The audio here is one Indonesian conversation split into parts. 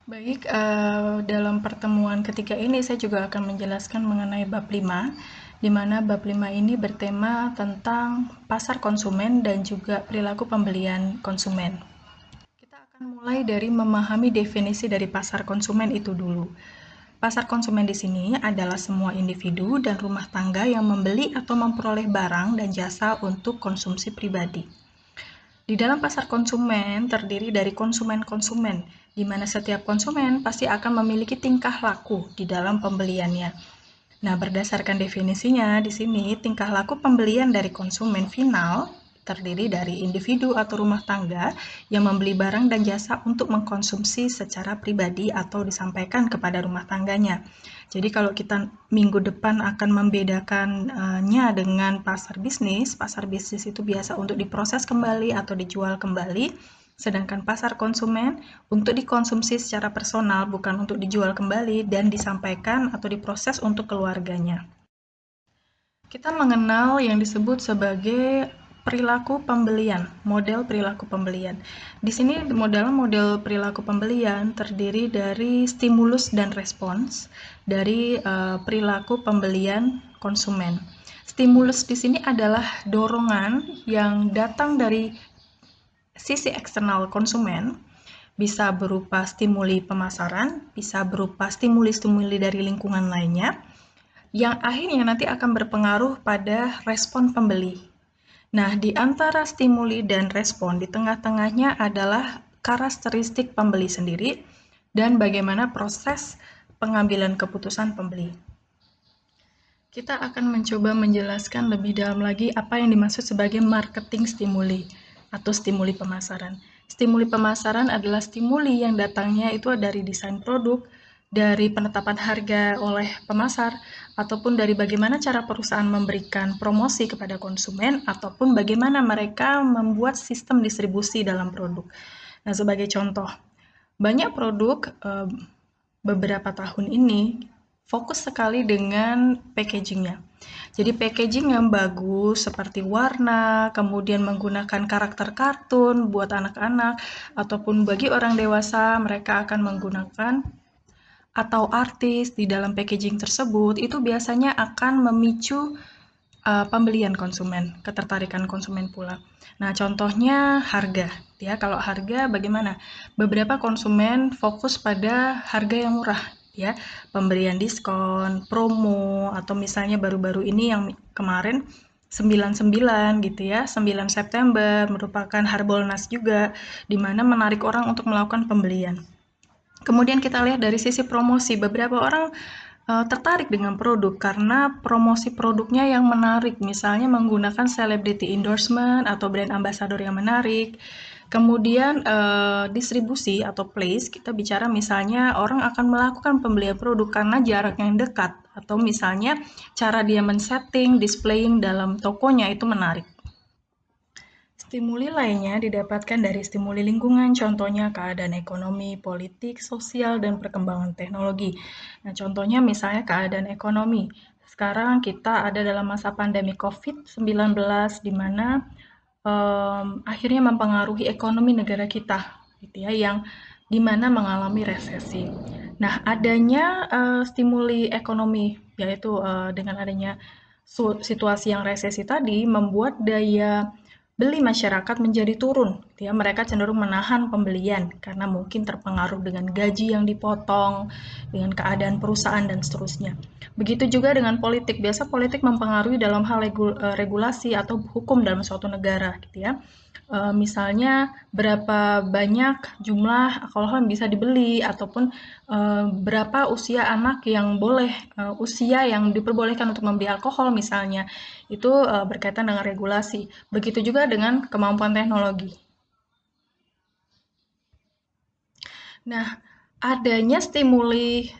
Baik, dalam pertemuan ketiga ini saya juga akan menjelaskan mengenai bab 5, di mana bab 5 ini bertema tentang pasar konsumen dan juga perilaku pembelian konsumen. Kita akan mulai dari memahami definisi dari pasar konsumen itu dulu. Pasar konsumen di sini adalah semua individu dan rumah tangga yang membeli atau memperoleh barang dan jasa untuk konsumsi pribadi. Di dalam pasar konsumen terdiri dari konsumen-konsumen, di mana setiap konsumen pasti akan memiliki tingkah laku di dalam pembeliannya. Nah, berdasarkan definisinya, di sini tingkah laku pembelian dari konsumen final terdiri dari individu atau rumah tangga yang membeli barang dan jasa untuk mengkonsumsi secara pribadi atau disampaikan kepada rumah tangganya. Jadi kalau kita minggu depan akan membedakannya dengan pasar bisnis itu biasa untuk diproses kembali atau dijual kembali, sedangkan pasar konsumen untuk dikonsumsi secara personal, bukan untuk dijual kembali dan disampaikan atau diproses untuk keluarganya. Kita mengenal yang disebut sebagai perilaku pembelian, model perilaku pembelian. Di sini model perilaku pembelian terdiri dari stimulus dan respons dari perilaku pembelian konsumen. Stimulus di sini adalah dorongan yang datang dari sisi eksternal konsumen, bisa berupa stimuli pemasaran, bisa berupa stimuli-stimuli dari lingkungan lainnya, yang akhirnya nanti akan berpengaruh pada respon pembeli. Nah, di antara stimuli dan respon, di tengah-tengahnya adalah karakteristik pembeli sendiri dan bagaimana proses pengambilan keputusan pembeli. Kita akan mencoba menjelaskan lebih dalam lagi apa yang dimaksud sebagai marketing stimuli atau stimuli pemasaran. Stimuli pemasaran adalah stimuli yang datangnya itu dari desain produk, dari penetapan harga oleh pemasar, ataupun dari bagaimana cara perusahaan memberikan promosi kepada konsumen, ataupun bagaimana mereka membuat sistem distribusi dalam produk. Nah, sebagai contoh, banyak produk beberapa tahun ini fokus sekali dengan packagingnya. Jadi packaging yang bagus seperti warna, kemudian menggunakan karakter kartun buat anak-anak, ataupun bagi orang dewasa mereka akan menggunakan atau artis di dalam packaging tersebut, itu biasanya akan memicu pembelian konsumen, ketertarikan konsumen pula. Nah, contohnya harga. Ya, kalau harga bagaimana? Beberapa konsumen fokus pada harga yang murah, ya, pemberian diskon, promo, atau misalnya baru-baru ini yang kemarin 99 gitu ya, 9 September merupakan Harbolnas juga, di mana menarik orang untuk melakukan pembelian. Kemudian kita lihat dari sisi promosi, beberapa orang tertarik dengan produk karena promosi produknya yang menarik, misalnya menggunakan celebrity endorsement atau brand ambassador yang menarik. Kemudian distribusi atau place, kita bicara misalnya orang akan melakukan pembelian produk karena jarak yang dekat, atau misalnya cara dia men-setting, displaying dalam tokonya itu menarik. Stimuli lainnya didapatkan dari stimuli lingkungan, contohnya keadaan ekonomi, politik, sosial, dan perkembangan teknologi. Nah, contohnya misalnya keadaan ekonomi. Sekarang kita ada dalam masa pandemi COVID-19, di mana akhirnya mempengaruhi ekonomi negara kita, gitu ya, yang di mana mengalami resesi. Nah, adanya stimuli ekonomi, yaitu dengan adanya situasi yang resesi tadi, membuat daya beli masyarakat menjadi turun. Ya, mereka cenderung menahan pembelian karena mungkin terpengaruh dengan gaji yang dipotong, dengan keadaan perusahaan dan seterusnya. Begitu juga dengan politik. Biasa politik mempengaruhi dalam hal regulasi atau hukum dalam suatu negara, gitu ya. Misalnya berapa banyak jumlah alkohol yang bisa dibeli ataupun berapa usia anak yang boleh usia yang diperbolehkan untuk membeli alkohol misalnya. Itu berkaitan dengan regulasi. Begitu juga dengan kemampuan teknologi. Nah, adanya stimuli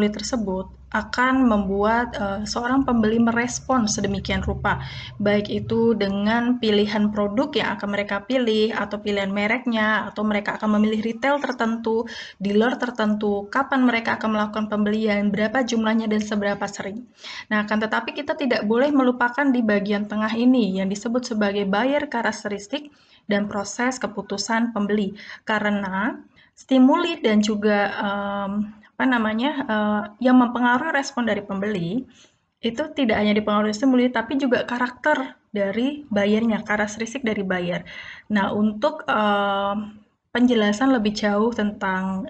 tersebut akan membuat seorang pembeli merespon sedemikian rupa, baik itu dengan pilihan produk yang akan mereka pilih, atau pilihan mereknya, atau mereka akan memilih retail tertentu, dealer tertentu, kapan mereka akan melakukan pembelian, berapa jumlahnya, dan seberapa sering. Nah, akan tetapi kita tidak boleh melupakan di bagian tengah ini yang disebut sebagai buyer karakteristik dan proses keputusan pembeli, karena stimuli dan juga yang mempengaruhi respon dari pembeli itu tidak hanya dipengaruhi stimuli tapi juga karakter dari buyernya, karakteristik dari buyer. Nah, untuk penjelasan lebih jauh tentang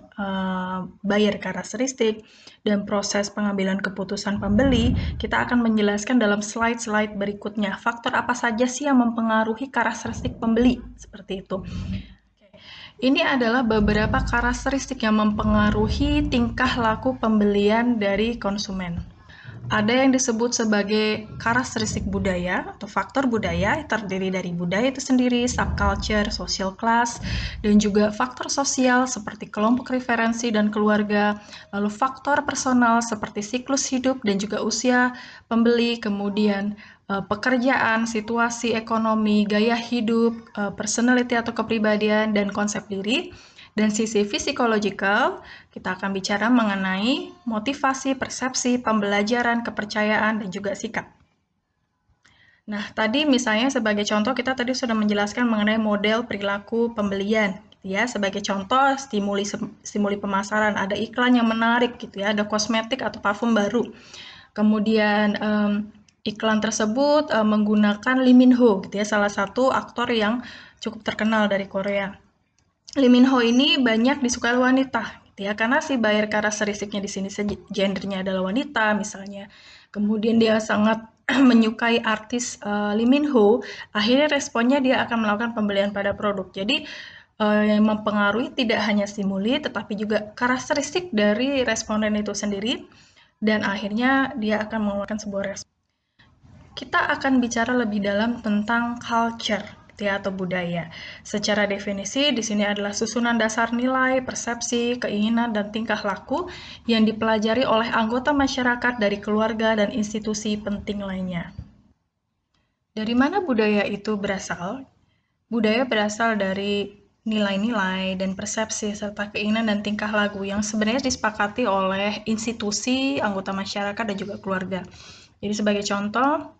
buyer karakteristik dan proses pengambilan keputusan pembeli, kita akan menjelaskan dalam slide-slide berikutnya. Faktor apa saja sih yang mempengaruhi karakteristik pembeli? Seperti itu. Ini adalah beberapa karakteristik yang mempengaruhi tingkah laku pembelian dari konsumen. Ada yang disebut sebagai karakteristik budaya atau faktor budaya, terdiri dari budaya itu sendiri, subculture, social class, dan juga faktor sosial seperti kelompok referensi dan keluarga, lalu faktor personal seperti siklus hidup dan juga usia pembeli, kemudian pekerjaan, situasi ekonomi, gaya hidup, personality atau kepribadian, dan konsep diri. Dan sisi psikologikal, kita akan bicara mengenai motivasi, persepsi, pembelajaran, kepercayaan, dan juga sikap. Nah, tadi misalnya sebagai contoh kita tadi sudah menjelaskan mengenai model perilaku pembelian, gitu ya. Sebagai contoh stimuli pemasaran, ada iklan yang menarik, gitu ya, ada kosmetik atau parfum baru. Kemudian iklan tersebut menggunakan Lee Min Ho, gitu ya, salah satu aktor yang cukup terkenal dari Korea. Lee Min Ho ini banyak disukai wanita, gitu ya, karena si buyer karakteristiknya di sini gendernya adalah wanita misalnya. Kemudian dia sangat menyukai artis Lee Min Ho, akhirnya responnya dia akan melakukan pembelian pada produk. Jadi yang mempengaruhi tidak hanya stimuli, tetapi juga karakteristik dari responden itu sendiri, dan akhirnya dia akan mengeluarkan sebuah respon. Kita akan bicara lebih dalam tentang culture, ya, atau budaya. Secara definisi, di sini adalah susunan dasar nilai, persepsi, keinginan, dan tingkah laku yang dipelajari oleh anggota masyarakat dari keluarga dan institusi penting lainnya. Dari mana budaya itu berasal? Budaya berasal dari nilai-nilai dan persepsi serta keinginan dan tingkah laku yang sebenarnya disepakati oleh institusi, anggota masyarakat, dan juga keluarga. Jadi sebagai contoh,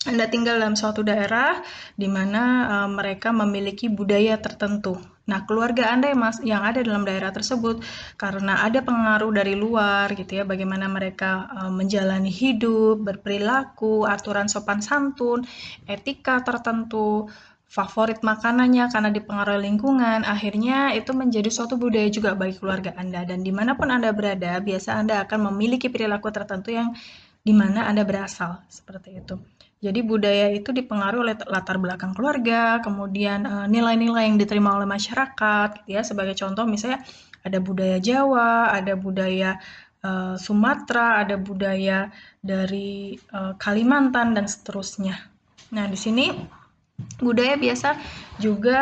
Anda tinggal dalam suatu daerah di mana mereka memiliki budaya tertentu. Nah, keluarga Anda yang ada dalam daerah tersebut karena ada pengaruh dari luar gitu ya, bagaimana mereka menjalani hidup, berperilaku, aturan sopan santun, etika tertentu, favorit makanannya karena dipengaruhi lingkungan, akhirnya itu menjadi suatu budaya juga bagi keluarga Anda. Dan dimanapun Anda berada, biasa Anda akan memiliki perilaku tertentu yang dimana Anda berasal, seperti itu. Jadi budaya itu dipengaruhi oleh latar belakang keluarga, kemudian nilai-nilai yang diterima oleh masyarakat, gitu ya. Sebagai contoh misalnya ada budaya Jawa, ada budaya Sumatera, ada budaya dari Kalimantan dan seterusnya. Nah, di sini budaya biasa juga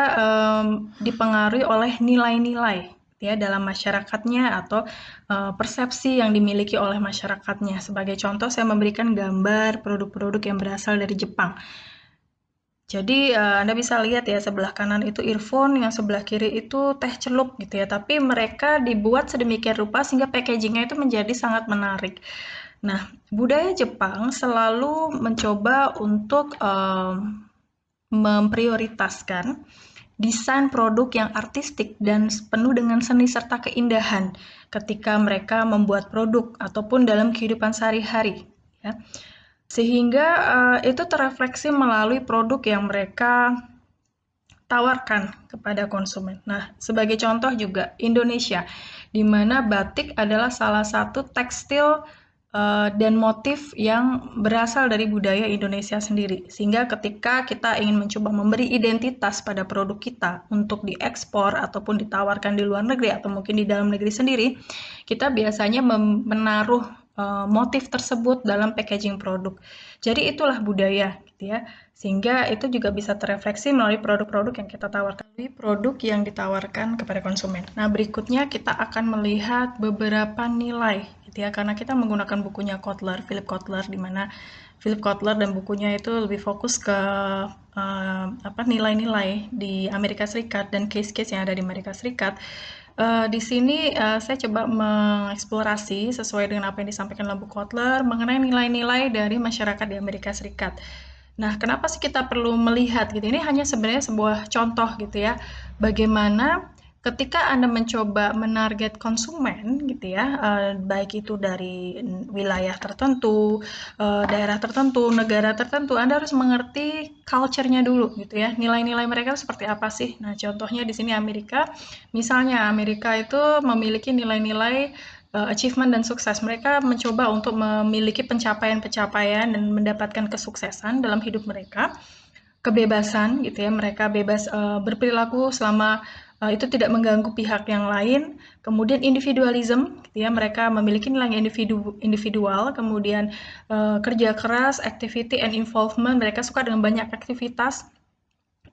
dipengaruhi oleh nilai-nilai ya dalam masyarakatnya atau persepsi yang dimiliki oleh masyarakatnya. Sebagai contoh, saya memberikan gambar produk-produk yang berasal dari Jepang. Jadi Anda bisa lihat ya, sebelah kanan itu earphone, yang sebelah kiri itu teh celup gitu ya. Tapi mereka dibuat sedemikian rupa sehingga packagingnya itu menjadi sangat menarik. Nah, budaya Jepang selalu mencoba untuk memprioritaskan desain produk yang artistik dan penuh dengan seni serta keindahan ketika mereka membuat produk ataupun dalam kehidupan sehari-hari, ya. Sehingga itu terefleksi melalui produk yang mereka tawarkan kepada konsumen. Nah, sebagai contoh juga Indonesia, di mana batik adalah salah satu tekstil dan motif yang berasal dari budaya Indonesia sendiri. Sehingga ketika kita ingin mencoba memberi identitas pada produk kita untuk diekspor ataupun ditawarkan di luar negeri atau mungkin di dalam negeri sendiri, kita biasanya menaruh motif tersebut dalam packaging produk. Jadi itulah budaya, gitu ya. Sehingga itu juga bisa terefleksi melalui produk-produk yang kita tawarkan, produk yang ditawarkan kepada konsumen. Nah, berikutnya kita akan melihat beberapa nilai, gitu ya, karena kita menggunakan bukunya Kotler, Philip Kotler, di mana Philip Kotler dan bukunya itu lebih fokus ke nilai-nilai di Amerika Serikat dan case-case yang ada di Amerika Serikat. Di sini saya coba mengeksplorasi sesuai dengan apa yang disampaikan dalam buku Kotler mengenai nilai-nilai dari masyarakat di Amerika Serikat. Nah, kenapa sih kita perlu melihat gitu? Ini hanya sebenarnya sebuah contoh gitu ya, bagaimana Ketika Anda mencoba menarget konsumen gitu ya, baik itu dari wilayah tertentu, daerah tertentu, negara tertentu, Anda harus mengerti culture-nya dulu gitu ya. Nilai-nilai mereka seperti apa sih? Nah, contohnya di sini Amerika, misalnya Amerika itu memiliki nilai-nilai achievement dan sukses. Mereka mencoba untuk memiliki pencapaian-pencapaian dan mendapatkan kesuksesan dalam hidup mereka, kebebasan gitu ya, mereka bebas berperilaku selama itu tidak mengganggu pihak yang lain. Kemudian individualism gitu ya, mereka memiliki nilai individual, kemudian kerja keras, activity and involvement, mereka suka dengan banyak aktivitas,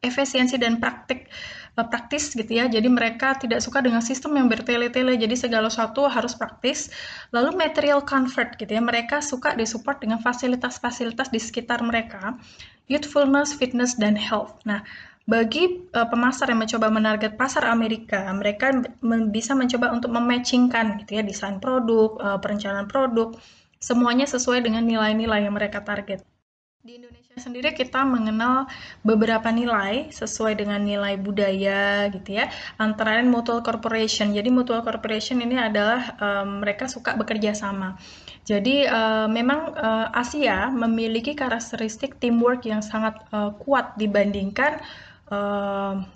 efisiensi dan praktis gitu ya. Jadi mereka tidak suka dengan sistem yang bertele-tele. Jadi segala sesuatu harus praktis. Lalu material comfort gitu ya. Mereka suka disupport dengan fasilitas-fasilitas di sekitar mereka. Youthfulness, fitness, dan health. Nah, bagi pemasar yang mencoba menarget pasar Amerika, mereka bisa mencoba untuk mematchingkan gitu ya, desain produk, perencanaan produk, semuanya sesuai dengan nilai-nilai yang mereka target. Di Indonesia sendiri kita mengenal beberapa nilai sesuai dengan nilai budaya gitu ya. Antara lain mutual corporation. Jadi mutual corporation ini adalah mereka suka bekerja sama. Jadi memang Asia memiliki karakteristik teamwork yang sangat kuat dibandingkan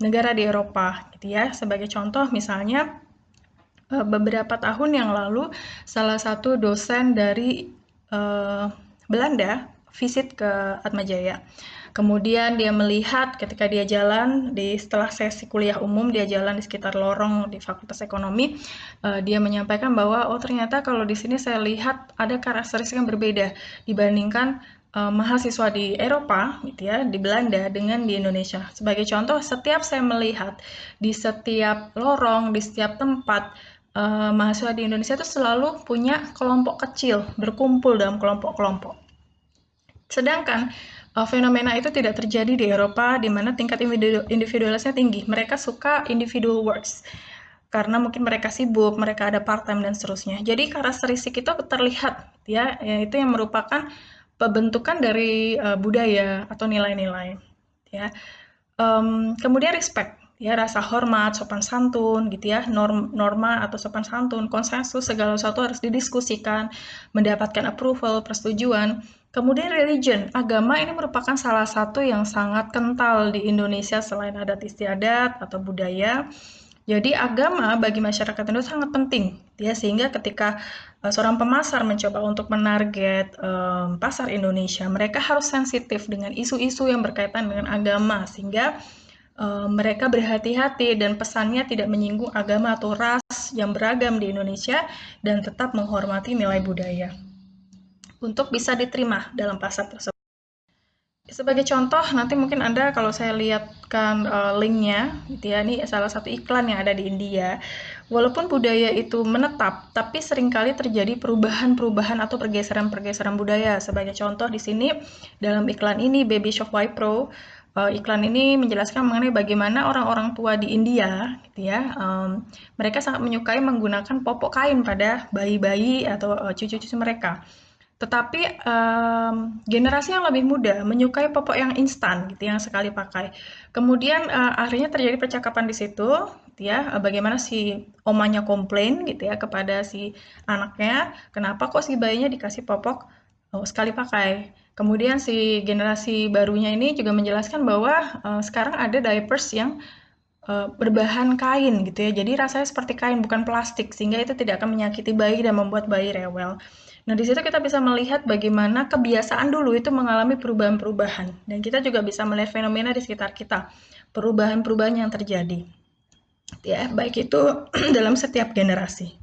negara di Eropa gitu ya. Sebagai contoh misalnya beberapa tahun yang lalu salah satu dosen dari Belanda visit ke Atmajaya. Kemudian dia melihat ketika dia jalan setelah sesi kuliah umum, dia jalan di sekitar lorong di Fakultas Ekonomi, dia menyampaikan bahwa oh ternyata kalau di sini saya lihat ada karakteristik yang berbeda dibandingkan mahasiswa di Eropa gitu ya, di Belanda dengan di Indonesia. Sebagai contoh, setiap saya melihat di setiap lorong, di setiap tempat mahasiswa di Indonesia itu selalu punya kelompok kecil, berkumpul dalam kelompok-kelompok. Sedangkan fenomena itu tidak terjadi di Eropa, di mana tingkat individualisnya tinggi. Mereka suka individual works karena mungkin mereka sibuk, mereka ada part time dan seterusnya. Jadi karakteristik itu terlihat ya, itu yang merupakan pembentukan dari budaya atau nilai-nilai. Ya. Kemudian respect, ya rasa hormat, sopan santun, gitu ya, norma atau sopan santun, konsensus, segala sesuatu harus didiskusikan, mendapatkan approval, persetujuan. Kemudian religion, agama ini merupakan salah satu yang sangat kental di Indonesia selain adat istiadat atau budaya. Jadi agama bagi masyarakat Indonesia sangat penting, ya sehingga ketika seorang pemasar mencoba untuk menarget pasar Indonesia, mereka harus sensitif dengan isu-isu yang berkaitan dengan agama sehingga mereka berhati-hati dan pesannya tidak menyinggung agama atau ras yang beragam di Indonesia dan tetap menghormati nilai budaya untuk bisa diterima dalam pasar tersebut. Sebagai contoh, nanti mungkin Anda kalau saya lihatkan linknya, gitu ya, ini salah satu iklan yang ada di India. Walaupun budaya itu menetap, tapi seringkali terjadi perubahan-perubahan atau pergeseran-pergeseran budaya. Sebagai contoh di sini, dalam iklan ini, Baby Shop Y Pro, iklan ini menjelaskan mengenai bagaimana orang-orang tua di India, gitu ya, mereka sangat menyukai menggunakan popok kain pada bayi-bayi atau cucu-cucu mereka. Tetapi generasi yang lebih muda menyukai popok yang instan gitu, yang sekali pakai. Kemudian akhirnya terjadi percakapan di situ, gitu ya, bagaimana si omanya komplain gitu ya kepada si anaknya, kenapa kok si bayinya dikasih popok sekali pakai. Kemudian si generasi barunya ini juga menjelaskan bahwa sekarang ada diapers yang berbahan kain gitu ya. Jadi rasanya seperti kain bukan plastik sehingga itu tidak akan menyakiti bayi dan membuat bayi rewel. Nah, di situ kita bisa melihat bagaimana kebiasaan dulu itu mengalami perubahan-perubahan dan kita juga bisa melihat fenomena di sekitar kita, perubahan-perubahan yang terjadi. Ya, baik itu dalam setiap generasi.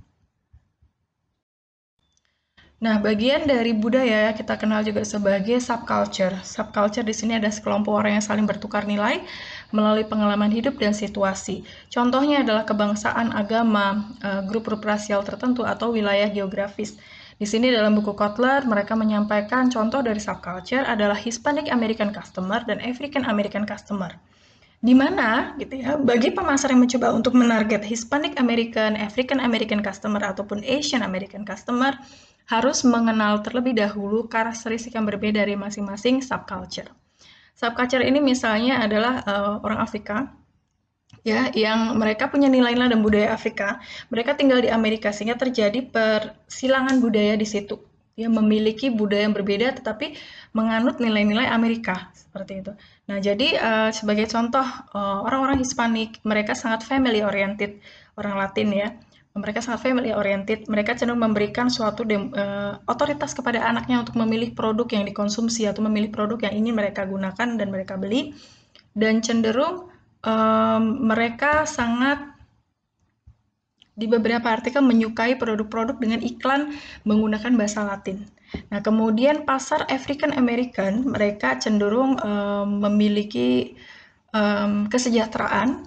Nah, bagian dari budaya kita kenal juga sebagai subculture. Subculture di sini ada sekelompok orang yang saling bertukar nilai melalui pengalaman hidup dan situasi. Contohnya adalah kebangsaan, agama, grup-grup rasial tertentu atau wilayah geografis. Di sini dalam buku Kotler, mereka menyampaikan contoh dari subculture adalah Hispanic American Customer dan African American Customer. Di mana gitu ya, bagi pemasar yang mencoba untuk menarget Hispanic American, African American customer ataupun Asian American customer harus mengenal terlebih dahulu karakteristik yang berbeda dari masing-masing subculture. Subculture ini misalnya adalah orang Afrika ya, yang mereka punya nilai-nilai dan budaya Afrika. Mereka tinggal di Amerika sehingga terjadi persilangan budaya di situ. Dia memiliki budaya yang berbeda tetapi menganut nilai-nilai Amerika seperti itu. Nah, jadi sebagai contoh orang-orang Hispanik mereka sangat family oriented, orang Latin ya. Mereka sangat family oriented. Mereka cenderung memberikan suatu otoritas kepada anaknya untuk memilih produk yang dikonsumsi atau memilih produk yang ingin mereka gunakan dan mereka beli, dan cenderung mereka sangat di beberapa artikel menyukai produk-produk dengan iklan menggunakan bahasa Latin. Nah, kemudian pasar African American mereka cenderung memiliki kesejahteraan,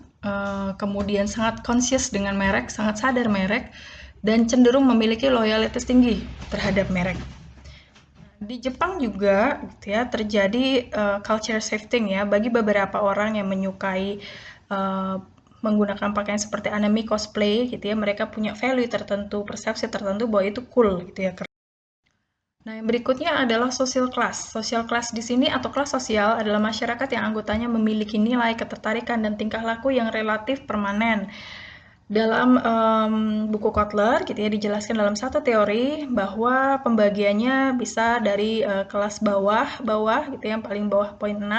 kemudian sangat conscious dengan merek, sangat sadar merek, dan cenderung memiliki loyalitas tinggi terhadap merek. Di Jepang juga gitu ya terjadi culture shifting ya bagi beberapa orang yang menyukai uh, menggunakan pakaian seperti anime cosplay gitu ya, mereka punya value tertentu, persepsi tertentu bahwa itu cool gitu ya. Nah, yang berikutnya adalah social class. Social class di sini atau kelas sosial adalah masyarakat yang anggotanya memiliki nilai, ketertarikan, dan tingkah laku yang relatif permanen. Dalam buku Kotler gitu ya dijelaskan dalam satu teori bahwa pembagiannya bisa dari kelas bawah gitu ya, yang paling bawah poin 6,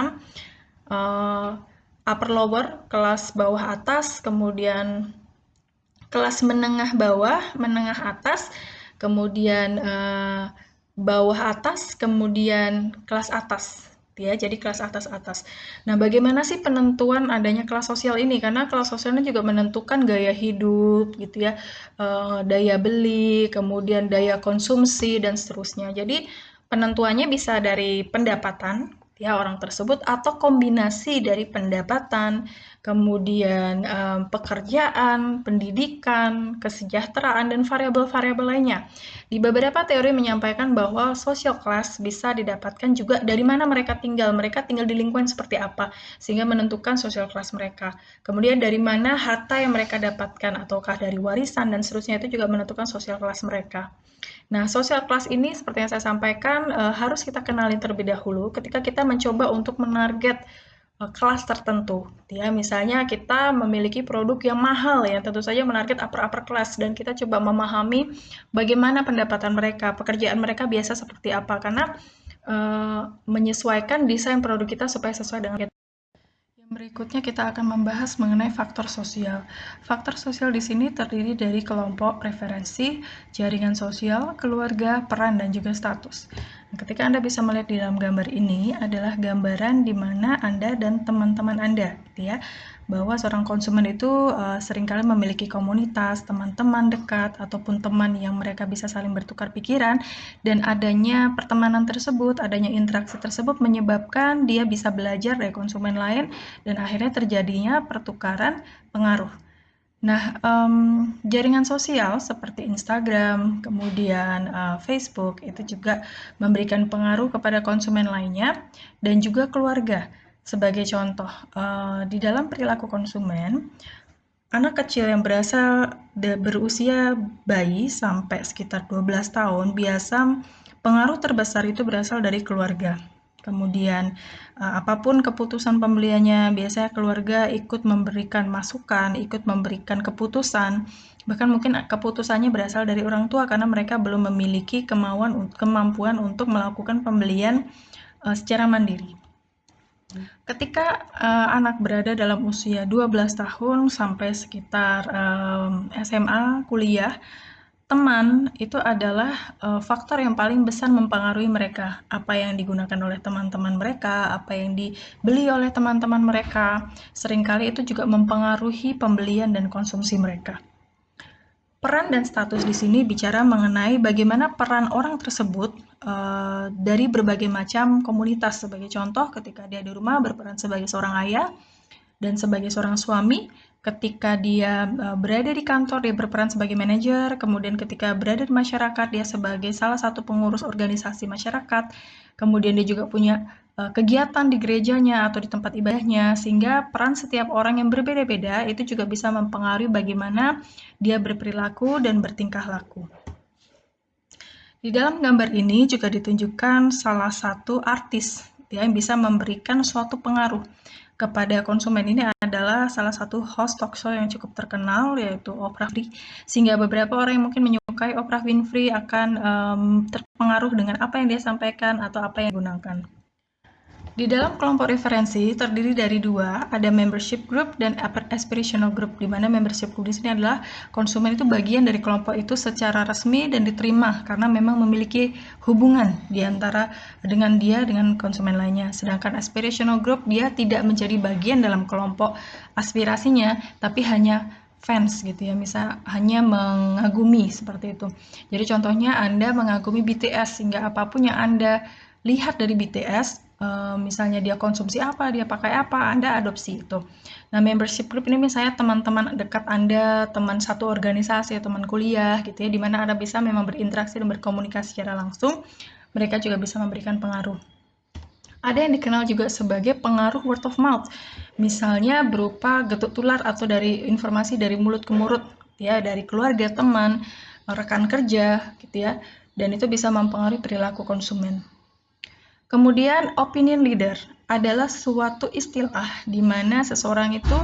upper lower kelas bawah atas, kemudian kelas menengah atas, kemudian bawah atas, kemudian kelas atas. Ya, jadi kelas atas-atas. Nah, bagaimana sih penentuan adanya kelas sosial ini? Karena kelas sosialnya juga menentukan gaya hidup, gitu ya, daya beli, kemudian daya konsumsi dan seterusnya. Jadi penentuannya bisa dari pendapatan, ya orang tersebut atau kombinasi dari pendapatan, kemudian pekerjaan, pendidikan, kesejahteraan, dan variabel-variabel lainnya. Di beberapa teori menyampaikan bahwa social class bisa didapatkan juga dari mana mereka tinggal di lingkungan seperti apa, sehingga menentukan social class mereka. Kemudian dari mana harta yang mereka dapatkan, ataukah dari warisan, dan seterusnya itu juga menentukan social class mereka. Nah, social class ini seperti yang saya sampaikan harus kita kenali terlebih dahulu ketika kita mencoba untuk menarget kelas tertentu. Ya, misalnya kita memiliki produk yang mahal ya, tentu saja menarget upper class dan kita coba memahami bagaimana pendapatan mereka, pekerjaan mereka biasa seperti apa karena menyesuaikan desain produk kita supaya sesuai dengan kita. Yang berikutnya kita akan membahas mengenai faktor sosial. Faktor sosial di sini terdiri dari kelompok, preferensi, jaringan sosial, keluarga, peran, dan juga status. Nah, ketika Anda bisa melihat di dalam gambar ini adalah gambaran di mana Anda dan teman-teman Anda, gitu ya, bahwa seorang konsumen itu seringkali memiliki komunitas, teman-teman dekat, ataupun teman yang mereka bisa saling bertukar pikiran, dan adanya pertemanan tersebut, adanya interaksi tersebut menyebabkan dia bisa belajar dari konsumen lain dan akhirnya terjadinya pertukaran pengaruh. Nah, jaringan sosial seperti Instagram, kemudian Facebook itu juga memberikan pengaruh kepada konsumen lainnya dan juga keluarga. Sebagai contoh, di dalam perilaku konsumen, anak kecil yang berusia bayi sampai sekitar 12 tahun, biasa pengaruh terbesar itu berasal dari keluarga. Kemudian, apapun keputusan pembeliannya, biasanya keluarga ikut memberikan masukan, ikut memberikan keputusan, bahkan mungkin keputusannya berasal dari orang tua karena mereka belum memiliki kemampuan untuk melakukan pembelian secara mandiri. Ketika anak berada dalam usia 12 tahun sampai sekitar SMA, kuliah, teman itu adalah faktor yang paling besar mempengaruhi mereka. Apa yang digunakan oleh teman-teman mereka, apa yang dibeli oleh teman-teman mereka, seringkali itu juga mempengaruhi pembelian dan konsumsi mereka. Peran dan status di sini bicara mengenai bagaimana peran orang tersebut dari berbagai macam komunitas. Sebagai contoh, ketika dia di rumah berperan sebagai seorang ayah dan sebagai seorang suami, ketika dia berada di kantor dia berperan sebagai manajer, kemudian ketika berada di masyarakat dia sebagai salah satu pengurus organisasi masyarakat, kemudian dia juga punya kegiatan di gerejanya atau di tempat ibadahnya, sehingga peran setiap orang yang berbeda-beda itu juga bisa mempengaruhi bagaimana dia berperilaku dan bertingkah laku. Di dalam gambar ini juga ditunjukkan salah satu artis yang bisa memberikan suatu pengaruh. kepada konsumen ini adalah salah satu host talk show yang cukup terkenal, yaitu Oprah Winfrey, sehingga beberapa orang yang mungkin menyukai Oprah Winfrey akan terpengaruh dengan apa yang dia sampaikan atau apa yang digunakan. Di dalam kelompok referensi terdiri dari dua, ada membership group dan aspirational group, di mana membership group di sini adalah konsumen itu bagian dari kelompok itu secara resmi dan diterima karena memang memiliki hubungan di antara dengan konsumen lainnya. Sedangkan aspirational group dia tidak menjadi bagian dalam kelompok aspirasinya, tapi hanya fans gitu ya, misal hanya mengagumi seperti itu. Jadi contohnya Anda mengagumi BTS sehingga apapun yang Anda lihat dari BTS, misalnya dia konsumsi apa, dia pakai apa, Anda adopsi itu. Nah, membership group ini misalnya teman-teman dekat Anda, teman satu organisasi, teman kuliah gitu ya, di mana Anda bisa memang berinteraksi dan berkomunikasi secara langsung, mereka juga bisa memberikan pengaruh. Ada yang dikenal juga sebagai pengaruh word of mouth, misalnya berupa getuk tular atau dari informasi dari mulut ke mulut, ya, dari keluarga, teman, rekan kerja, gitu ya, dan itu bisa mempengaruhi perilaku konsumen. Kemudian opinion leader adalah suatu istilah di mana seseorang itu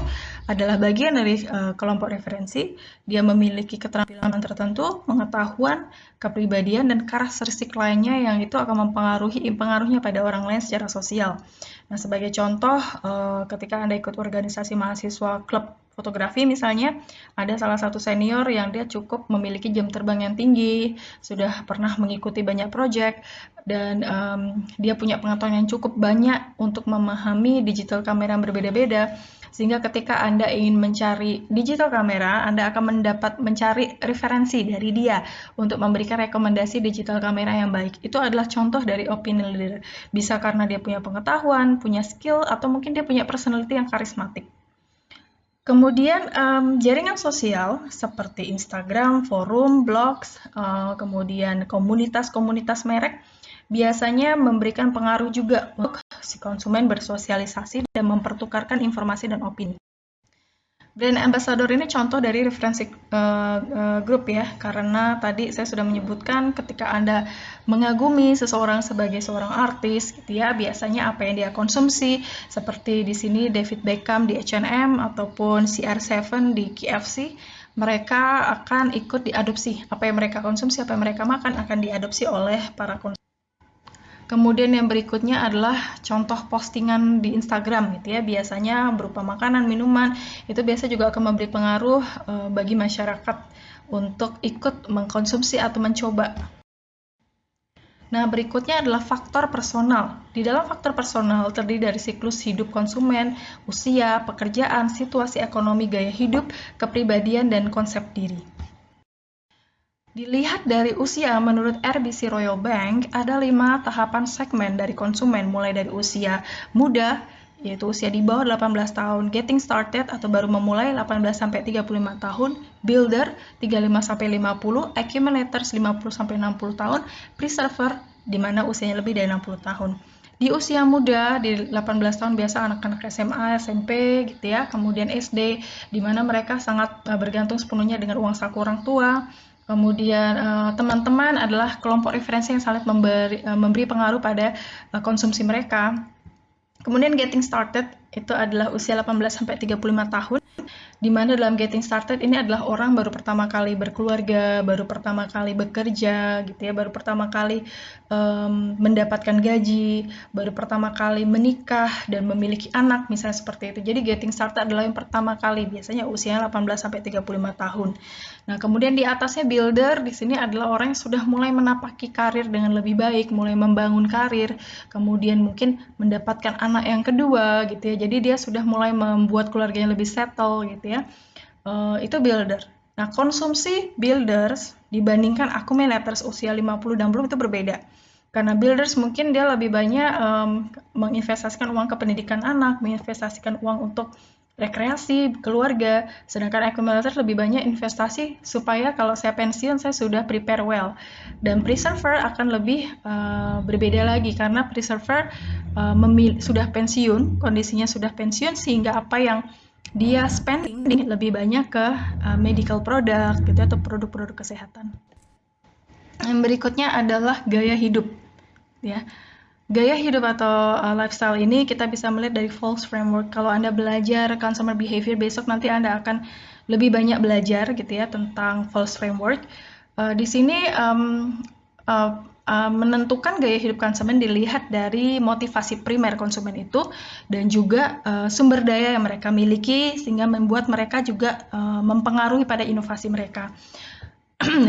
adalah bagian dari kelompok referensi, dia memiliki keterampilan tertentu, pengetahuan, kepribadian, dan karakteristik lainnya yang itu akan pengaruhnya pada orang lain secara sosial. Nah, sebagai contoh, ketika Anda ikut organisasi mahasiswa klub fotografi misalnya, ada salah satu senior yang dia cukup memiliki jam terbang yang tinggi, sudah pernah mengikuti banyak proyek, dan dia punya pengetahuan yang cukup banyak untuk memahami digital kamera yang berbeda-beda, sehingga ketika Anda ingin mencari digital kamera, Anda akan mencari referensi dari dia untuk memberikan rekomendasi digital kamera yang baik. Itu adalah contoh dari opinion leader. Bisa karena dia punya pengetahuan, punya skill, atau mungkin dia punya personality yang karismatik. Kemudian jaringan sosial seperti Instagram, forum, blogs, kemudian komunitas-komunitas merek biasanya memberikan pengaruh juga untuk si konsumen bersosialisasi dan mempertukarkan informasi dan opini. Brand ambassador ini contoh dari referensi grup ya, karena tadi saya sudah menyebutkan ketika Anda mengagumi seseorang sebagai seorang artis, gitu ya, biasanya apa yang dia konsumsi, seperti di sini David Beckham di H&M ataupun CR7 di KFC, mereka akan ikut diadopsi. Apa yang mereka konsumsi, apa yang mereka makan akan diadopsi oleh para konsumen. Kemudian yang berikutnya adalah contoh postingan di Instagram gitu ya, biasanya berupa makanan, minuman, itu biasa juga akan memberi pengaruh bagi masyarakat untuk ikut mengkonsumsi atau mencoba. Nah, berikutnya adalah faktor personal. Di dalam faktor personal terdiri dari siklus hidup konsumen, usia, pekerjaan, situasi ekonomi, gaya hidup, kepribadian, dan konsep diri. Dilihat dari usia, menurut RBC Royal Bank, ada 5 tahapan segmen dari konsumen, mulai dari usia muda, yaitu usia di bawah 18 tahun, getting started atau baru memulai 18-35 tahun, builder 35-50, accumulators 50-60 tahun, preserver di mana usianya lebih dari 60 tahun. Di usia muda, di 18 tahun biasa anak-anak SMA, SMP gitu ya, kemudian SD, di mana mereka sangat bergantung sepenuhnya dengan uang saku orang tua. Kemudian teman-teman adalah kelompok referensi yang sangat memberi pengaruh pada konsumsi mereka. Kemudian getting started itu adalah usia 18-35 tahun, di mana dalam getting started ini adalah orang baru pertama kali berkeluarga, baru pertama kali bekerja, gitu ya, baru pertama kali mendapatkan gaji, baru pertama kali menikah dan memiliki anak, misalnya seperti itu. Jadi getting started adalah yang pertama kali, biasanya usianya 18-35 tahun. Nah, kemudian di atasnya builder, di sini adalah orang yang sudah mulai menapaki karir dengan lebih baik, mulai membangun karir, kemudian mungkin mendapatkan anak yang kedua, gitu ya. Jadi dia sudah mulai membuat keluarga yang lebih settle, gitu ya. Itu builder. Nah, konsumsi builders dibandingkan accumulators usia 50 dan belum itu berbeda. Karena builders mungkin dia lebih banyak menginvestasikan uang ke pendidikan anak, menginvestasikan uang untuk rekreasi, keluarga, sedangkan accumulator lebih banyak investasi supaya kalau saya pensiun saya sudah prepare well. Dan preserver akan lebih berbeda lagi karena preserver sudah pensiun, kondisinya sudah pensiun sehingga apa yang dia spending lebih banyak ke medical product gitu atau produk-produk kesehatan. Yang berikutnya adalah gaya hidup ya. Gaya hidup atau lifestyle ini kita bisa melihat dari False Framework. Kalau Anda belajar consumer behavior, besok nanti Anda akan lebih banyak belajar gitu ya tentang False Framework. Di sini menentukan gaya hidup konsumen dilihat dari motivasi primer konsumen itu dan juga sumber daya yang mereka miliki sehingga membuat mereka juga mempengaruhi pada inovasi mereka.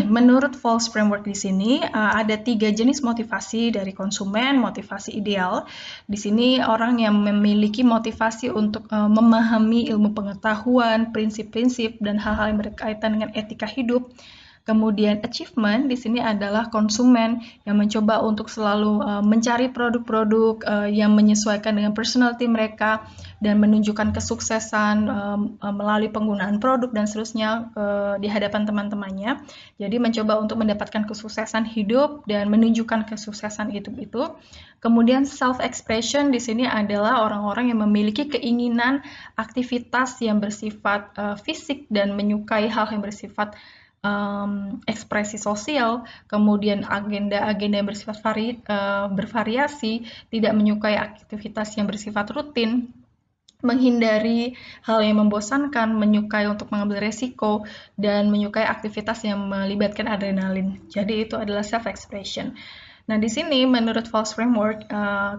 Menurut False Framework di sini ada 3 jenis motivasi dari konsumen, motivasi ideal. Di sini orang yang memiliki motivasi untuk memahami ilmu pengetahuan, prinsip-prinsip dan hal-hal yang berkaitan dengan etika hidup. Kemudian achievement di sini adalah konsumen yang mencoba untuk selalu mencari produk-produk yang menyesuaikan dengan personality mereka dan menunjukkan kesuksesan melalui penggunaan produk dan seterusnya di hadapan teman-temannya. Jadi mencoba untuk mendapatkan kesuksesan hidup dan menunjukkan kesuksesan itu. Kemudian self-expression di sini adalah orang-orang yang memiliki keinginan aktivitas yang bersifat fisik dan menyukai hal yang bersifat ekspresi sosial, kemudian agenda-agenda yang bersifat bervariasi, tidak menyukai aktivitas yang bersifat rutin, menghindari hal yang membosankan, menyukai untuk mengambil resiko, dan menyukai aktivitas yang melibatkan adrenalin. Jadi itu adalah self-expression. Nah, di sini menurut False Framework,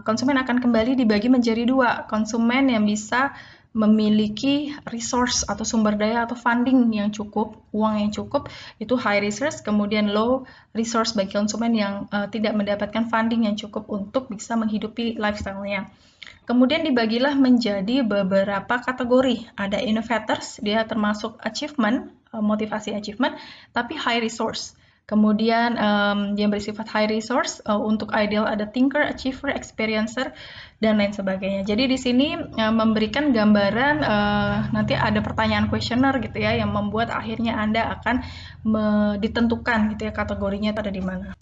konsumen akan kembali dibagi menjadi 2. Konsumen yang bisa memiliki resource atau sumber daya atau funding yang cukup, uang yang cukup, itu high resource, kemudian low resource bagi konsumen yang tidak mendapatkan funding yang cukup untuk bisa menghidupi lifestyle-nya. Kemudian dibagilah menjadi beberapa kategori. Ada innovators, dia termasuk achievement, motivasi achievement, tapi high resource. Kemudian yang bersifat high resource, untuk ideal ada thinker, achiever, experiencer, dan lain sebagainya. Jadi di sini memberikan gambaran, nanti ada pertanyaan kuesioner gitu ya, yang membuat akhirnya Anda akan ditentukan gitu ya kategorinya itu ada di mana.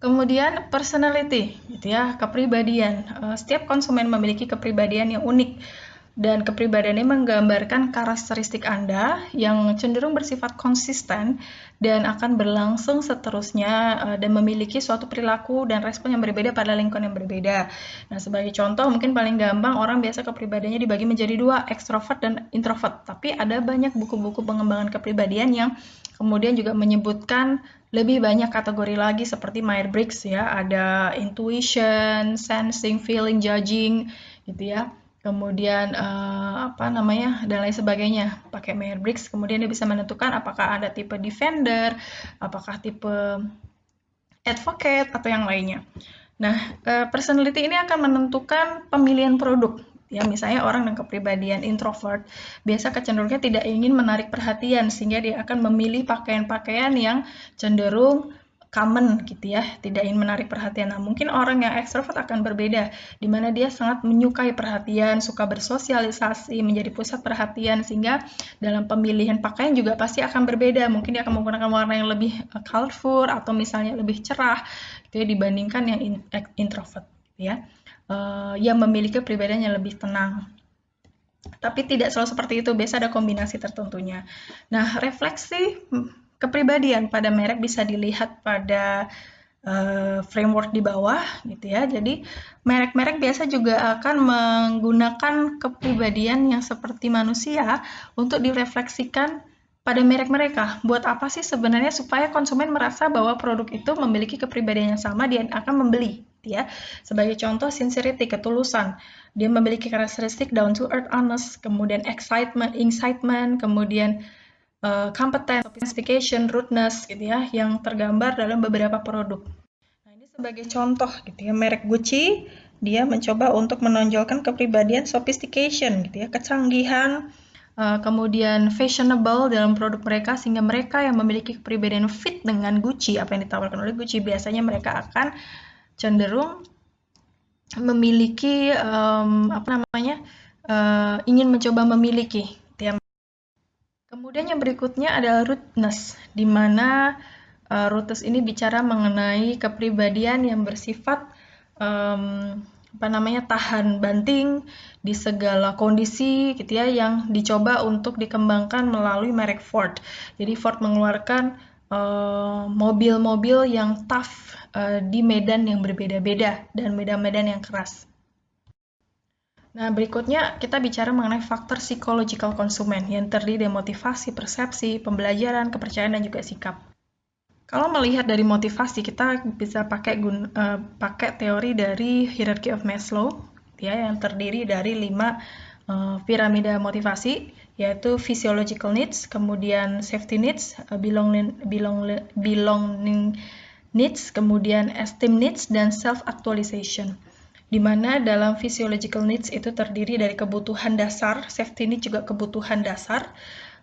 Kemudian personality, gitu ya, kepribadian. Setiap konsumen memiliki kepribadian yang unik dan kepribadiannya menggambarkan karakteristik Anda yang cenderung bersifat konsisten dan akan berlangsung seterusnya dan memiliki suatu perilaku dan respon yang berbeda pada lingkungan yang berbeda. Nah, sebagai contoh mungkin paling gampang orang biasa kepribadiannya dibagi menjadi 2, ekstrovert dan introvert. Tapi ada banyak buku-buku pengembangan kepribadian yang kemudian juga menyebutkan lebih banyak kategori lagi seperti Myers-Briggs ya, ada intuition, sensing, feeling, judging gitu ya. Kemudian dan lain sebagainya. Pakai Myers-Briggs kemudian dia bisa menentukan apakah ada tipe defender, apakah tipe advocate atau yang lainnya. Nah, personality ini akan menentukan pemilihan produk. Ya, misalnya orang dengan kepribadian introvert biasa kecenderungannya tidak ingin menarik perhatian sehingga dia akan memilih pakaian-pakaian yang cenderung common gitu ya, tidak ingin menarik perhatian. Nah, mungkin orang yang ekstrovert akan berbeda, di mana dia sangat menyukai perhatian, suka bersosialisasi, menjadi pusat perhatian, sehingga dalam pemilihan pakaian juga pasti akan berbeda. Mungkin dia akan menggunakan warna yang lebih colorful atau misalnya lebih cerah gitu ya, dibandingkan yang introvert gitu ya. Yang memiliki kepribadian yang lebih tenang. Tapi tidak selalu seperti itu, biasa ada kombinasi tertentunya. Nah, refleksi kepribadian pada merek bisa dilihat pada framework di bawah gitu ya. Jadi merek-merek biasa juga akan menggunakan kepribadian yang seperti manusia untuk direfleksikan pada merek mereka. Buat apa sih sebenarnya? Supaya konsumen merasa bahwa produk itu memiliki kepribadian yang sama, dia akan membeli. Ya, sebagai contoh sincerity, ketulusan, dia memiliki karakteristik down to earth, honest, kemudian excitement, kemudian competence, sophistication, rudeness, gitu ya, yang tergambar dalam beberapa produk. Nah, ini sebagai contoh, gitu ya, merek Gucci, dia mencoba untuk menonjolkan kepribadian sophistication, gitu ya, kecanggihan, kemudian fashionable dalam produk mereka, sehingga mereka yang memiliki kepribadian fit dengan Gucci, apa yang ditawarkan oleh Gucci, biasanya mereka akan cenderung memiliki ingin mencoba memiliki. Kemudian yang berikutnya adalah rudeness, di mana rudeness ini bicara mengenai kepribadian yang bersifat tahan banting di segala kondisi gitu ya, yang dicoba untuk dikembangkan melalui merek Ford. Jadi Ford mengeluarkan mobil-mobil yang tough di medan yang berbeda-beda dan medan-medan yang keras. Nah, berikutnya kita bicara mengenai faktor psychological konsumen yang terdiri dari motivasi, persepsi, pembelajaran, kepercayaan, dan juga sikap. Kalau melihat dari motivasi, kita bisa pakai teori dari hierarchy of Maslow, ya, yang terdiri dari 5 piramida motivasi, yaitu physiological needs, kemudian safety needs, belonging needs, kemudian esteem needs, dan self-actualization. Di mana dalam physiological needs itu terdiri dari kebutuhan dasar, safety need juga kebutuhan dasar,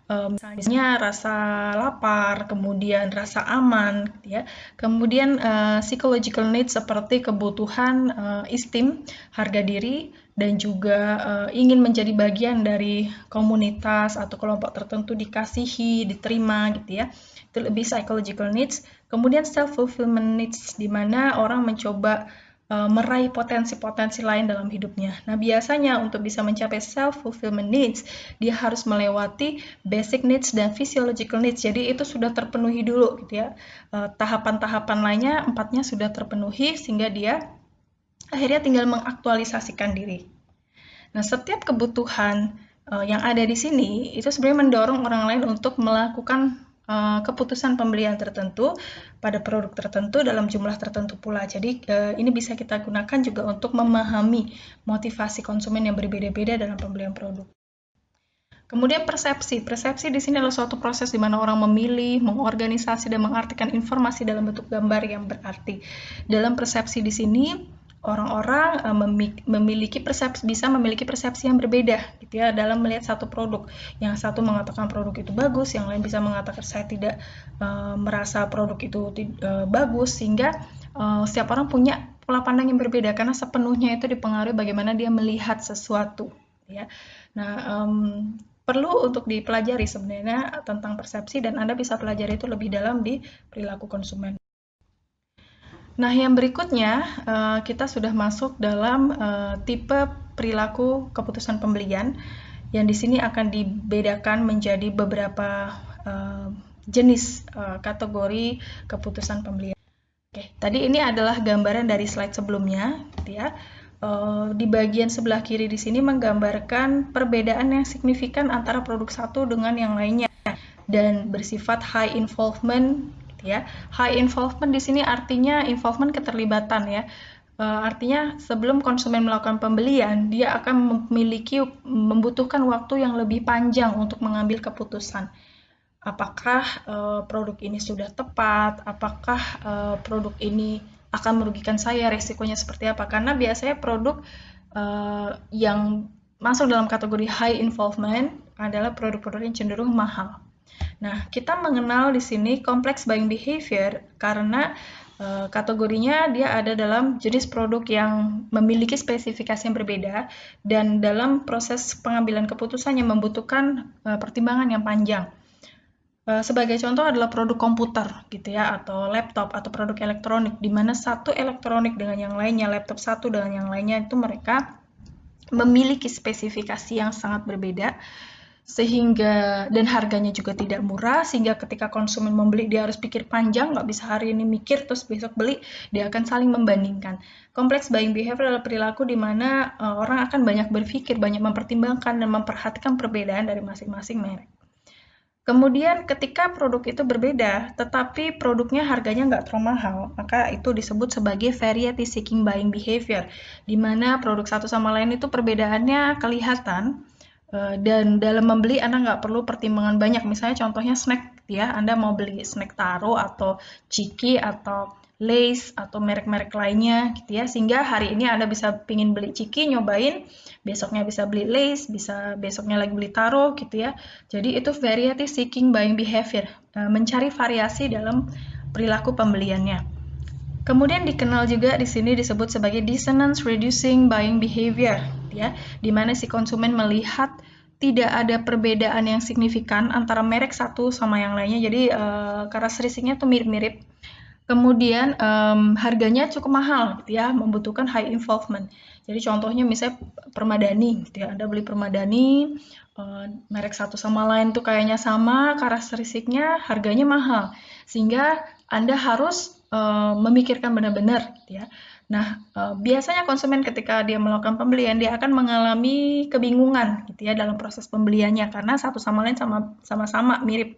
misalnya rasa lapar, kemudian rasa aman, gitu ya. Kemudian psychological needs seperti kebutuhan esteem, harga diri, dan juga ingin menjadi bagian dari komunitas atau kelompok tertentu, dikasihi, diterima, gitu ya. Itu lebih psychological needs. Kemudian self-fulfillment needs, di mana orang mencoba meraih potensi-potensi lain dalam hidupnya. Nah, biasanya untuk bisa mencapai self-fulfillment needs, dia harus melewati basic needs dan physiological needs. Jadi itu sudah terpenuhi dulu, gitu ya. Tahapan-tahapan lainnya, 4-nya sudah terpenuhi, sehingga dia akhirnya tinggal mengaktualisasikan diri. Nah, setiap kebutuhan yang ada di sini, itu sebenarnya mendorong orang lain untuk melakukan keputusan pembelian tertentu pada produk tertentu dalam jumlah tertentu pula. Jadi ini bisa kita gunakan juga untuk memahami motivasi konsumen yang berbeda-beda dalam pembelian produk. Kemudian persepsi. Persepsi di sini adalah suatu proses di mana orang memilih, mengorganisasi, dan mengartikan informasi dalam bentuk gambar yang berarti. Dalam persepsi di sini, orang-orang bisa memiliki persepsi yang berbeda, gitu ya, dalam melihat satu produk. Yang satu mengatakan produk itu bagus, yang lain bisa mengatakan saya tidak merasa produk itu bagus, sehingga setiap orang punya pola pandang yang berbeda karena sepenuhnya itu dipengaruhi bagaimana dia melihat sesuatu, ya. Nah, perlu untuk dipelajari sebenarnya tentang persepsi, dan Anda bisa pelajari itu lebih dalam di perilaku konsumen. Nah, yang berikutnya kita sudah masuk dalam tipe perilaku keputusan pembelian, yang di sini akan dibedakan menjadi beberapa jenis kategori keputusan pembelian. Oke, tadi ini adalah gambaran dari slide sebelumnya, gitu ya. Di bagian sebelah kiri di sini menggambarkan perbedaan yang signifikan antara produk satu dengan yang lainnya dan bersifat high involvement, gitu ya. High involvement di sini artinya involvement keterlibatan, ya. Artinya sebelum konsumen melakukan pembelian, dia akan membutuhkan waktu yang lebih panjang untuk mengambil keputusan. Apakah produk ini sudah tepat? Apakah produk ini akan merugikan saya? Resikonya seperti apa? Karena biasanya produk yang masuk dalam kategori high involvement adalah produk-produk yang cenderung mahal. Nah, kita mengenal di sini complex buying behavior karena kategorinya dia ada dalam jenis produk yang memiliki spesifikasi yang berbeda dan dalam proses pengambilan keputusan yang membutuhkan pertimbangan yang panjang. Sebagai contoh adalah produk komputer, gitu ya, atau laptop atau produk elektronik, di mana satu elektronik dengan yang lainnya, laptop satu dengan yang lainnya itu mereka memiliki spesifikasi yang sangat berbeda, sehingga dan harganya juga tidak murah, sehingga ketika konsumen membeli dia harus pikir panjang, nggak bisa hari ini mikir terus besok beli, dia akan saling membandingkan. Complex buying behavior adalah perilaku di mana orang akan banyak berpikir, banyak mempertimbangkan dan memperhatikan perbedaan dari masing-masing merek. Kemudian ketika produk itu berbeda, tetapi produknya harganya nggak terlalu mahal, maka itu disebut sebagai variety seeking buying behavior, di mana produk satu sama lain itu perbedaannya kelihatan, dan dalam membeli Anda nggak perlu pertimbangan banyak. Misalnya contohnya snack, ya, Anda mau beli snack Taro atau Chiki atau Lay's atau merek-merek lainnya, gitu ya, sehingga hari ini Anda bisa pingin beli Chiki, nyobain, besoknya bisa beli Lay's, bisa besoknya lagi beli Taro, gitu ya. Jadi itu variety seeking buying behavior, mencari variasi dalam perilaku pembeliannya. Kemudian dikenal juga di sini disebut sebagai dissonance reducing buying behavior, ya, di mana si konsumen melihat tidak ada perbedaan yang signifikan antara merek satu sama yang lainnya. Jadi karakteristiknya tuh mirip-mirip. Kemudian harganya cukup mahal gitu ya, membutuhkan high involvement. Jadi contohnya misalnya permadani gitu ya, Anda beli permadani, merek satu sama lain tuh kayaknya sama, karakteristiknya harganya mahal. Sehingga Anda harus memikirkan benar-benar gitu ya. Nah, biasanya konsumen ketika dia melakukan pembelian, dia akan mengalami kebingungan gitu ya dalam proses pembeliannya karena satu sama lain sama-sama mirip.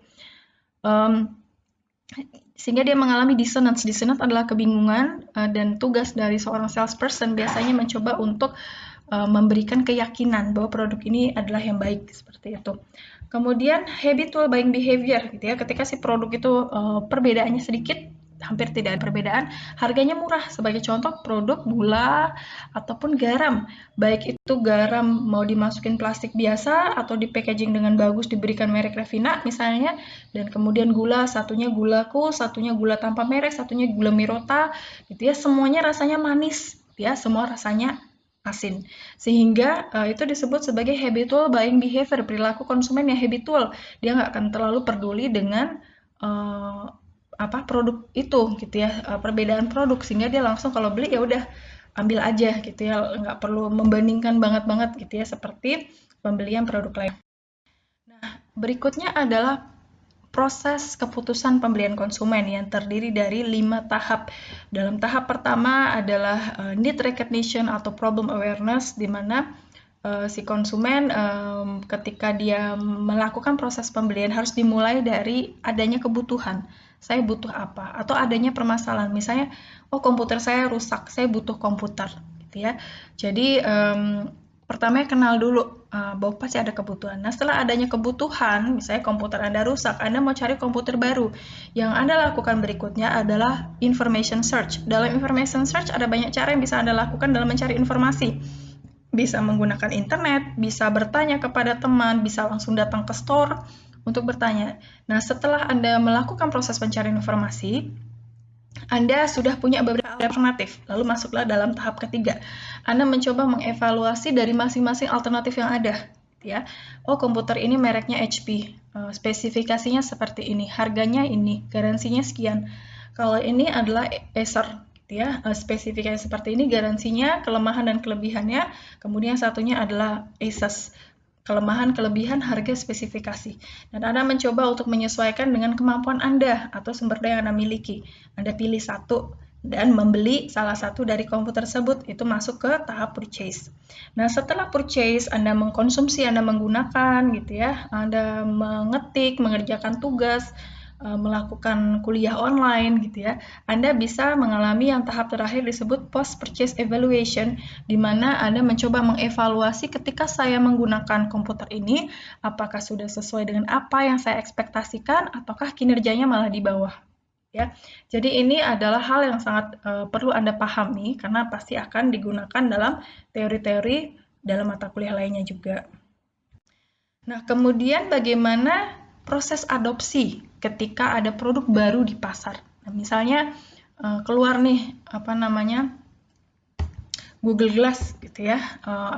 Sehingga dia mengalami dissonance. Dissonance adalah kebingungan dan tugas dari seorang salesperson biasanya mencoba untuk memberikan keyakinan bahwa produk ini adalah yang baik seperti itu. Kemudian habitual buying behavior gitu ya. Ketika si produk itu perbedaannya sedikit, hampir tidak ada perbedaan, harganya murah. Sebagai contoh produk gula ataupun garam. Baik itu garam mau dimasukin plastik biasa atau di packaging dengan bagus diberikan merek Revina misalnya, dan kemudian gula, satunya gulaku, satunya gula tanpa merek, satunya gula Mirota, gitu ya. Semuanya rasanya manis, ya. Semua rasanya asin. Sehingga itu disebut sebagai habitual buying behavior, perilaku konsumen yang habitual. Dia nggak akan terlalu peduli dengan produk itu gitu ya, perbedaan produk, sehingga dia langsung kalau beli ya udah ambil aja gitu ya, nggak perlu membandingkan banget gitu ya seperti pembelian produk lain. Nah, berikutnya adalah proses keputusan pembelian konsumen yang terdiri dari 5 tahap. Dalam tahap pertama adalah need recognition atau problem awareness, di mana si konsumen ketika dia melakukan proses pembelian harus dimulai dari adanya kebutuhan. Saya butuh apa? Atau adanya permasalahan. Misalnya, oh komputer saya rusak, saya butuh komputer, gitu ya. Jadi pertama kenal dulu bahwa pasti ada kebutuhan. Nah, setelah adanya kebutuhan, misalnya komputer Anda rusak, Anda mau cari komputer baru. Yang Anda lakukan berikutnya adalah information search. Dalam information search ada banyak cara yang bisa Anda lakukan dalam mencari informasi. Bisa menggunakan internet, bisa bertanya kepada teman, bisa langsung datang ke store untuk bertanya. Nah, setelah Anda melakukan proses pencarian informasi, Anda sudah punya beberapa alternatif, lalu masuklah dalam tahap ketiga. Anda mencoba mengevaluasi dari masing-masing alternatif yang ada. Ya, oh komputer ini mereknya HP, spesifikasinya seperti ini, harganya ini, garansinya sekian. Kalau ini adalah Acer, ya, spesifikasi seperti ini, garansinya, kelemahan dan kelebihannya. Kemudian satunya adalah Asus, kelemahan, kelebihan, harga, spesifikasi. Dan Anda mencoba untuk menyesuaikan dengan kemampuan Anda atau sumber daya yang Anda miliki. Anda pilih satu dan membeli salah satu dari komputer tersebut, itu masuk ke tahap purchase. Nah, setelah purchase, Anda mengkonsumsi, Anda menggunakan gitu ya, Anda mengetik, mengerjakan tugas, melakukan kuliah online gitu ya, Anda bisa mengalami yang tahap terakhir disebut post purchase evaluation, di mana Anda mencoba mengevaluasi ketika saya menggunakan komputer ini, apakah sudah sesuai dengan apa yang saya ekspektasikan ataukah kinerjanya malah di bawah. Ya, jadi ini adalah hal yang sangat perlu Anda pahami karena pasti akan digunakan dalam teori-teori dalam mata kuliah lainnya juga. Nah, kemudian bagaimana proses adopsi ketika ada produk baru di pasar? Nah, misalnya keluar nih Google Glass gitu ya,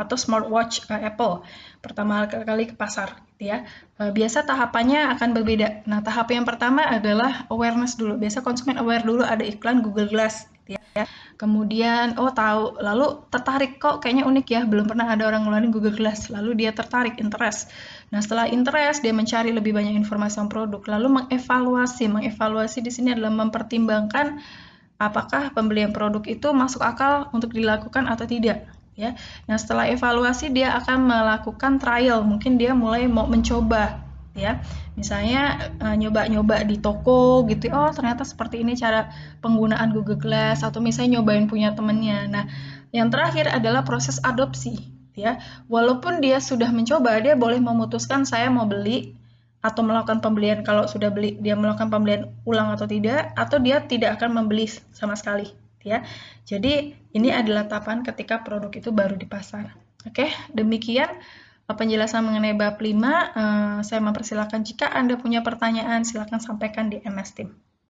atau smartwatch Apple pertama kali ke pasar gitu ya. Biasa tahapannya akan berbeda. Nah, tahap yang pertama adalah awareness dulu. Biasa konsumen aware dulu ada iklan Google Glass gitu ya. Kemudian tahu, lalu tertarik, kok kayaknya unik ya, belum pernah ada orang ngeluarin Google Glass. Lalu dia tertarik, interest. Nah, setelah interest dia mencari lebih banyak informasi tentang produk, lalu mengevaluasi. Mengevaluasi di sini adalah mempertimbangkan apakah pembelian produk itu masuk akal untuk dilakukan atau tidak, ya. Nah, setelah evaluasi dia akan melakukan trial, mungkin dia mulai mau mencoba, ya. Misalnya nyoba-nyoba di toko gitu, oh ternyata seperti ini cara penggunaan Google Glass, atau misalnya nyobain punya temennya. Nah, yang terakhir adalah proses adopsi, ya. Walaupun dia sudah mencoba, dia boleh memutuskan saya mau beli atau melakukan pembelian, kalau sudah beli dia melakukan pembelian ulang atau tidak, atau dia tidak akan membeli sama sekali, ya. Jadi ini adalah tahapan ketika produk itu baru di pasar. Oke, demikian penjelasan mengenai bab 5. Saya mempersilahkan jika Anda punya pertanyaan, silakan sampaikan di MS Team.